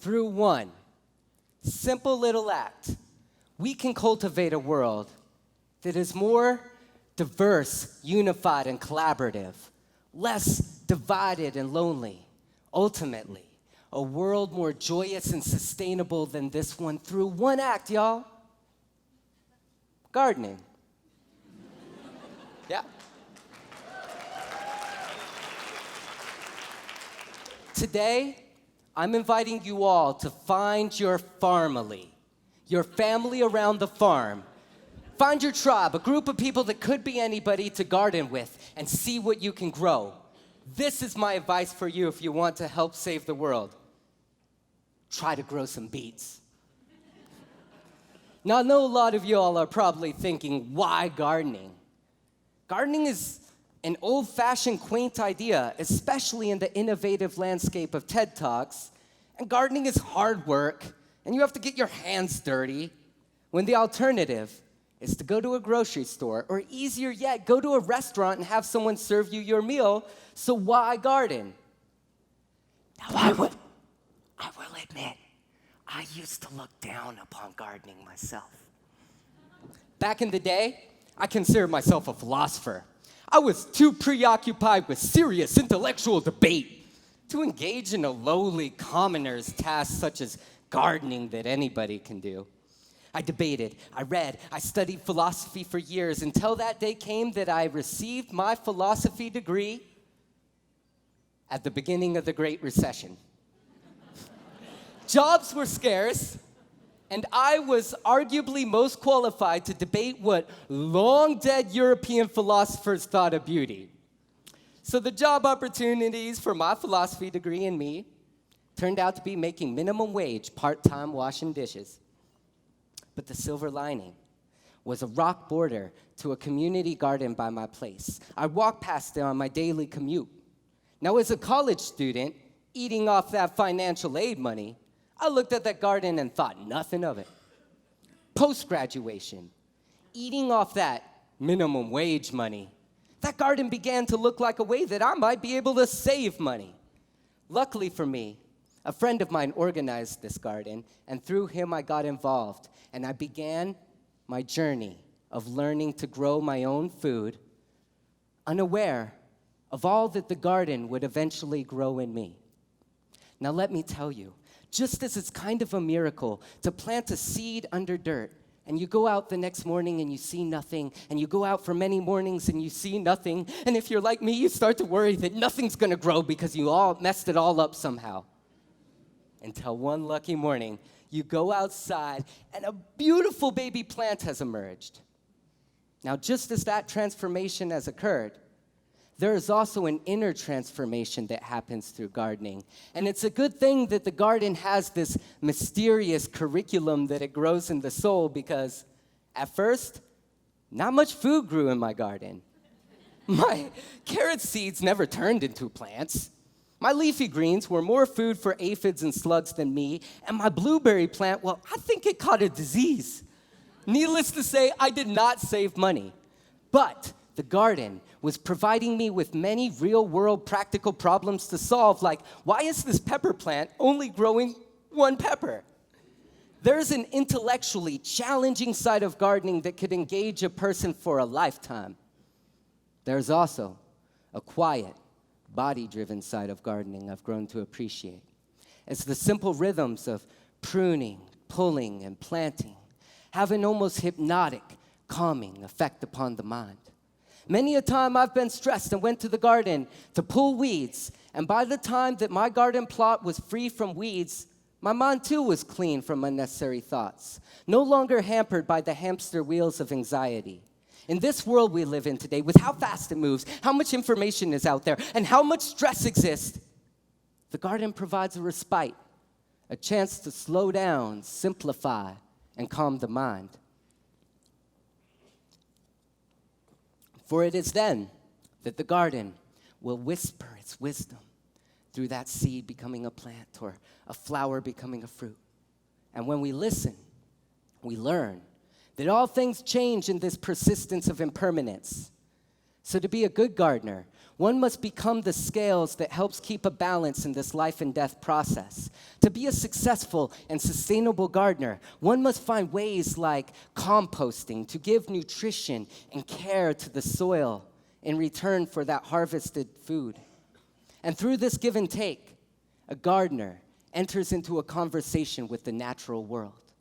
through one simple little act, we can cultivate a world that is more diverse, unified, and collaborative, less divided and lonely. Ultimately, a world more joyous and sustainable than this one through one act, y'all. Gardening. Yeah. Today, I'm inviting you all to find your Farmily, your family around the farm. Find your tribe, a group of people that could be anybody to garden with, and see what you can grow. This is my advice for you if you want to help save the world. Try to grow some beets. Now, I know a lot of y'all are probably thinking, why gardening? Gardening is an old-fashioned, quaint idea, especially in the innovative landscape of TED Talks. And gardening is hard work, and you have to get your hands dirty, when the alternative is to go to a grocery store, or easier yet, go to a restaurant and have someone serve you your meal. So why garden? Now, I will admit, I used to look down upon gardening myself. Back in the day, I considered myself a philosopher. I was too preoccupied with serious intellectual debate to engage in a lowly commoner's task such as gardening that anybody can do. I debated, I read, I studied philosophy for years until that day came that I received my philosophy degree at the beginning of the Great Recession. Jobs were scarce, and I was arguably most qualified to debate what long-dead European philosophers thought of beauty. So the job opportunities for my philosophy degree and me turned out to be making minimum wage, part-time washing dishes. But the silver lining was a rock border to a community garden by my place. I walked past it on my daily commute. Now, as a college student, eating off that financial aid money, I looked at that garden and thought nothing of it. Post-graduation, eating off that minimum wage money, that garden began to look like a way that I might be able to save money. Luckily for me, a friend of mine organized this garden, and through him I got involved, and I began my journey of learning to grow my own food, unaware of all that the garden would eventually grow in me. Now let me tell you, just as it's kind of a miracle to plant a seed under dirt, and you go out the next morning and you see nothing, and you go out for many mornings and you see nothing, and if you're like me, you start to worry that nothing's gonna grow because you all messed it all up somehow. Until one lucky morning, you go outside and a beautiful baby plant has emerged. Now, just as that transformation has occurred, there is also an inner transformation that happens through gardening. And it's a good thing that the garden has this mysterious curriculum that it grows in the soul, because at first, not much food grew in my garden. My carrot seeds never turned into plants. My leafy greens were more food for aphids and slugs than me, and my blueberry plant, well, I think it caught a disease. Needless to say, I did not save money. But the garden was providing me with many real-world practical problems to solve, like, why is this pepper plant only growing one pepper? There's an intellectually challenging side of gardening that could engage a person for a lifetime. There's also a quiet, body-driven side of gardening I've grown to appreciate. It's the simple rhythms of pruning, pulling, and planting have an almost hypnotic, calming effect upon the mind. Many a time I've been stressed and went to the garden to pull weeds, and by the time that my garden plot was free from weeds, my mind too was clean from unnecessary thoughts, no longer hampered by the hamster wheels of anxiety. In this world we live in today, with how fast it moves, how much information is out there, and how much stress exists, the garden provides a respite, a chance to slow down, simplify, and calm the mind. For it is then that the garden will whisper its wisdom through that seed becoming a plant or a flower becoming a fruit. And when we listen, we learn that all things change in this persistence of impermanence. So to be a good gardener, One must become the scales that helps keep a balance in this life and death process. To be a successful and sustainable gardener, one must find ways like composting to give nutrition and care to the soil in return for that harvested food. And through this give and take, a gardener enters into a conversation with the natural world.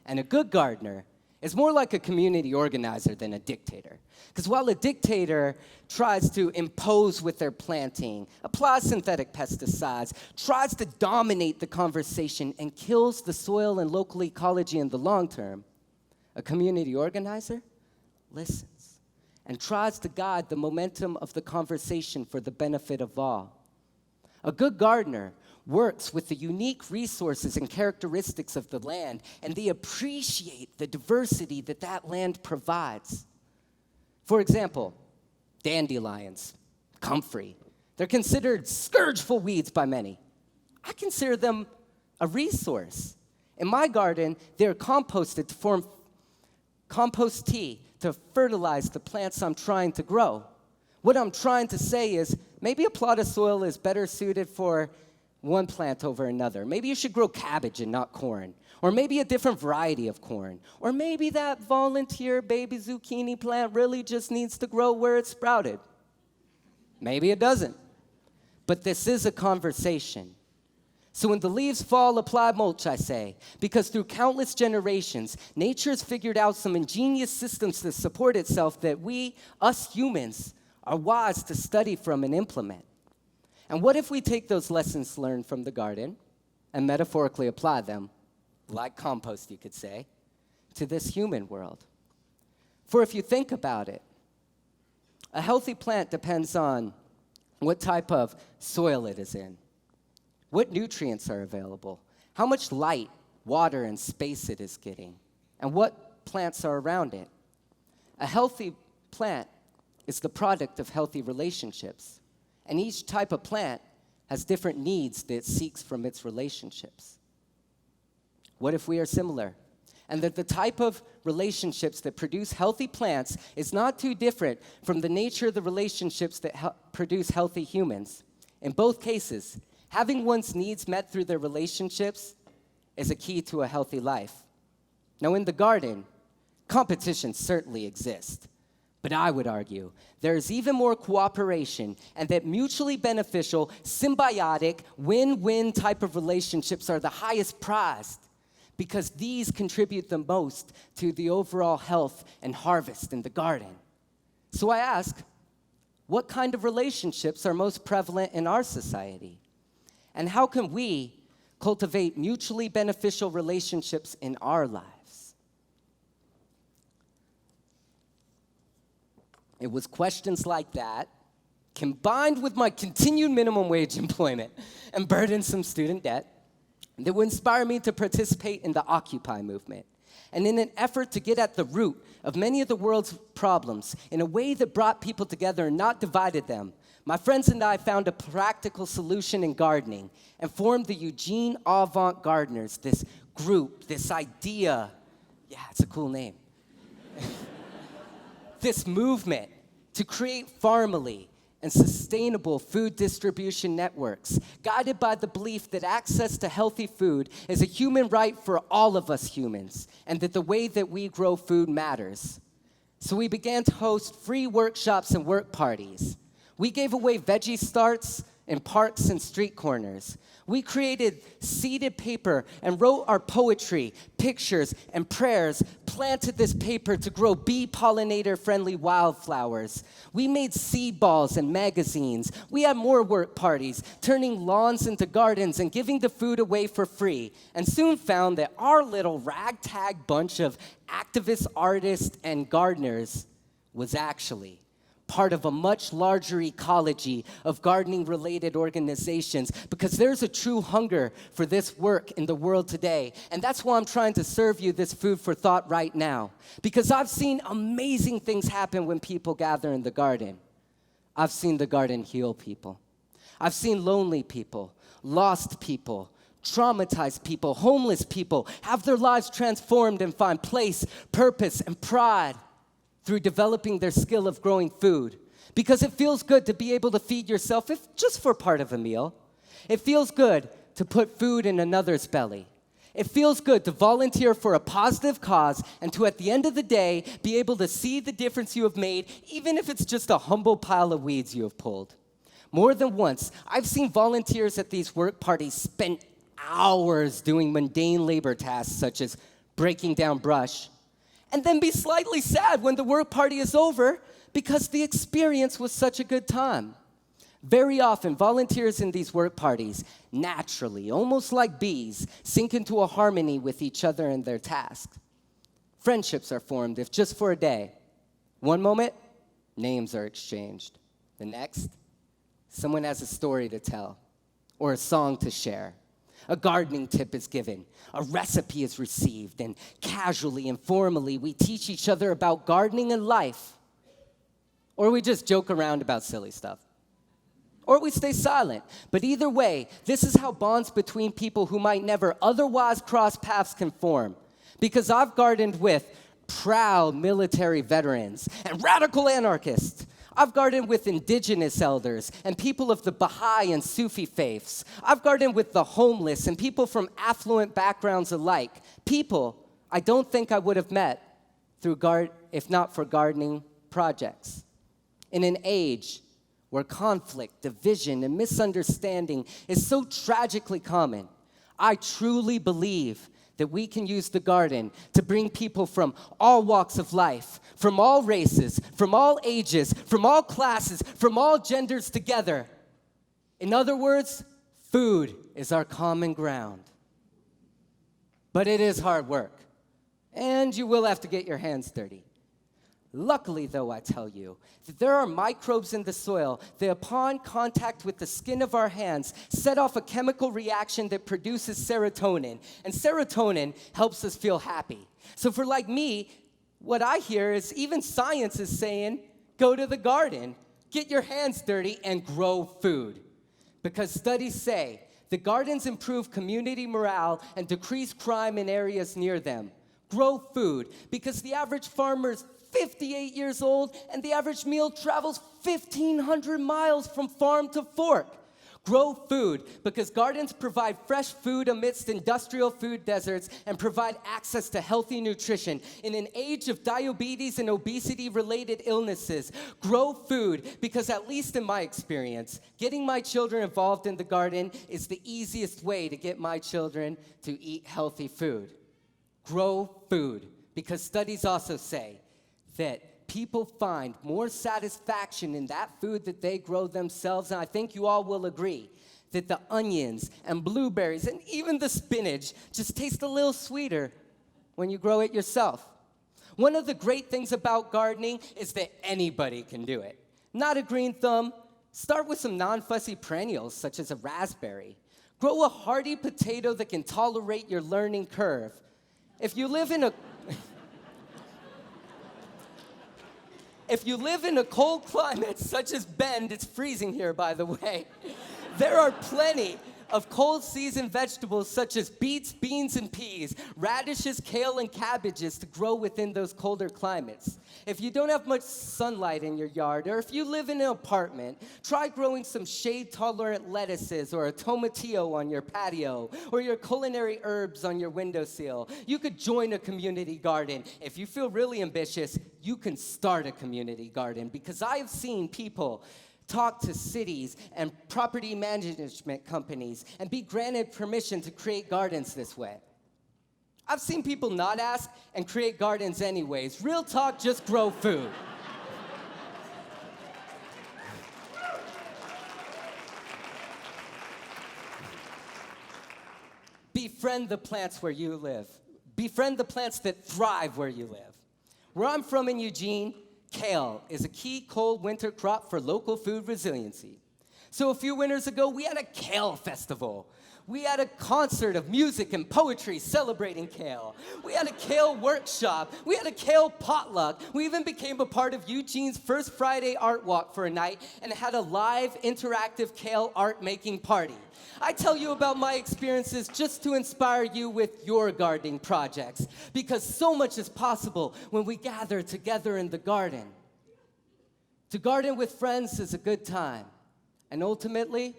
And a good gardener is more like a community organizer than a dictator. Because while a dictator tries to impose with their planting, applies synthetic pesticides, tries to dominate the conversation, and kills the soil and local ecology in the long term, a community organizer listens and tries to guide the momentum of the conversation for the benefit of all. A good gardener works with the unique resources and characteristics of the land, and they appreciate the diversity that that land provides. For example, dandelions, comfrey, they're considered scourgeful weeds by many. I consider them a resource. In my garden, they're composted to form compost tea to fertilize the plants I'm trying to grow. What I'm trying to say is maybe a plot of soil is better suited for one plant over another. Maybe you should grow cabbage and not corn. Or maybe a different variety of corn. Or maybe that volunteer baby zucchini plant really just needs to grow where it sprouted. Maybe it doesn't. But this is a conversation. So when the leaves fall, apply mulch, I say, because through countless generations, nature's figured out some ingenious systems to support itself that we, us humans, are wise to study from and implement. And what if we take those lessons learned from the garden and metaphorically apply them, like compost, you could say, to this human world? For if you think about it, a healthy plant depends on what type of soil it is in, what nutrients are available, how much light, water, and space it is getting, and what plants are around it. A healthy plant is the product of healthy relationships. And each type of plant has different needs that it seeks from its relationships. What if we are similar? And that the type of relationships that produce healthy plants is not too different from the nature of the relationships that produce healthy humans. In both cases, having one's needs met through their relationships is a key to a healthy life. Now, in the garden, competition certainly exists. But I would argue there is even more cooperation, and that mutually beneficial, symbiotic, win-win type of relationships are the highest prized, because these contribute the most to the overall health and harvest in the garden. So I ask, what kind of relationships are most prevalent in our society? And how can we cultivate mutually beneficial relationships in our lives? It was questions like that, combined with my continued minimum wage employment and burdensome student debt, that would inspire me to participate in the Occupy movement. And in an effort to get at the root of many of the world's problems in a way that brought people together and not divided them, my friends and I found a practical solution in gardening and formed the Eugene Avant Gardeners, this group, this idea. Yeah, it's a cool name. This movement to create Farmily and sustainable food distribution networks, guided by the belief that access to healthy food is a human right for all of us humans, and that the way that we grow food matters. So we began to host free workshops and work parties. We gave away veggie starts in parks and street corners. We created seeded paper and wrote our poetry, pictures, and prayers, planted this paper to grow bee pollinator-friendly wildflowers. We made seed balls and magazines. We had more work parties, turning lawns into gardens and giving the food away for free, and soon found that our little ragtag bunch of activists, artists, and gardeners was actually part of a much larger ecology of gardening-related organizations, because there's a true hunger for this work in the world today. And that's why I'm trying to serve you this food for thought right now, because I've seen amazing things happen when people gather in the garden. I've seen the garden heal people. I've seen lonely people, lost people, traumatized people, homeless people have their lives transformed and find place, purpose, and pride through developing their skill of growing food. because it feels good to be able to feed yourself, if just for part of a meal. It feels good to put food in another's belly. It feels good to volunteer for a positive cause and to, at the end of the day, be able to see the difference you have made, even if it's just a humble pile of weeds you have pulled. More than once, I've seen volunteers at these work parties spend hours doing mundane labor tasks such as breaking down brush, and then be slightly sad when the work party is over because the experience was such a good time. Very often, volunteers in these work parties naturally, almost like bees, sink into a harmony with each other and their tasks. Friendships are formed, if just for a day. One moment, names are exchanged. The next, someone has a story to tell or a song to share. A gardening tip is given, a recipe is received, and casually, informally, we teach each other about gardening and life. Or we just joke around about silly stuff. Or we stay silent. But either way, this is how bonds between people who might never otherwise cross paths can form. Because I've gardened with proud military veterans and radical anarchists. I've gardened with indigenous elders and people of the Baha'i and Sufi faiths. I've gardened with the homeless and people from affluent backgrounds alike. People I don't think I would have met if not for gardening projects. In an age where conflict, division, and misunderstanding is so tragically common, I truly believe that we can use the garden to bring people from all walks of life, from all races, from all ages, from all classes, from all genders together. In other words, food is our common ground. But it is hard work, and you will have to get your hands dirty. Luckily, though, I tell you, that there are microbes in the soil that upon contact with the skin of our hands set off a chemical reaction that produces serotonin. And serotonin helps us feel happy. So for like me, what I hear is even science is saying, go to the garden, get your hands dirty, and grow food. Because studies say the gardens improve community morale and decrease crime in areas near them. Grow food, because the average farmer's 58 years old, and the average meal travels 1,500 miles from farm to fork. Grow food, because gardens provide fresh food amidst industrial food deserts and provide access to healthy nutrition. In an age of diabetes and obesity-related illnesses, grow food, because at least in my experience, getting my children involved in the garden is the easiest way to get my children to eat healthy food. Grow food, because studies also say that people find more satisfaction in that food that they grow themselves, and I think you all will agree that the onions and blueberries and even the spinach just taste a little sweeter when you grow it yourself. One of the great things about gardening is that anybody can do it. Not a green thumb. Start with some non-fussy perennials, such as a raspberry. Grow a hardy potato that can tolerate your learning curve. If you live in a cold climate such as Bend, it's freezing here, by the way, there are plenty of cold season vegetables such as beets, beans, and peas, radishes, kale, and cabbages to grow within those colder climates. If you don't have much sunlight in your yard, or if you live in an apartment, try growing some shade-tolerant lettuces or a tomatillo on your patio, or your culinary herbs on your windowsill. You could join a community garden. If you feel really ambitious, you can start a community garden, because I have seen people talk to cities and property management companies and be granted permission to create gardens this way. I've seen people not ask and create gardens anyways. Real talk, just grow food. Befriend the plants where you live. Befriend the plants that thrive where you live. Where I'm from in Eugene, kale is a key cold winter crop for local food resiliency. So a few winters ago, we had a kale festival. We had a concert of music and poetry celebrating kale. We had a kale workshop. We had a kale potluck. We even became a part of Eugene's first Friday art walk for a night and had a live interactive kale art making party. I tell you about my experiences just to inspire you with your gardening projects, because so much is possible when we gather together in the garden. To garden with friends is a good time, and ultimately,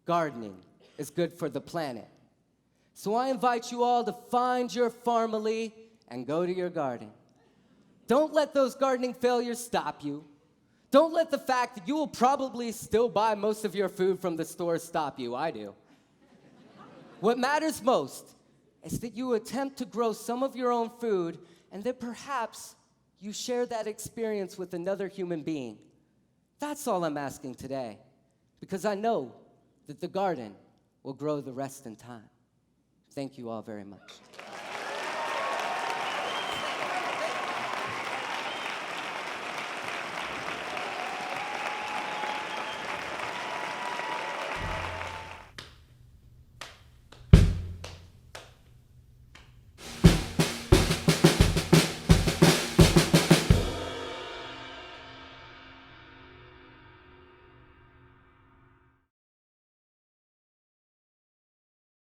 gardening is good for the planet. So I invite you all to find your Farmily and go to your garden. Don't let those gardening failures stop you. Don't let the fact that you will probably still buy most of your food from the store stop you. I do. What matters most is that you attempt to grow some of your own food and that perhaps you share that experience with another human being. That's all I'm asking today, because I know that the garden will grow the rest in time. Thank you all very much.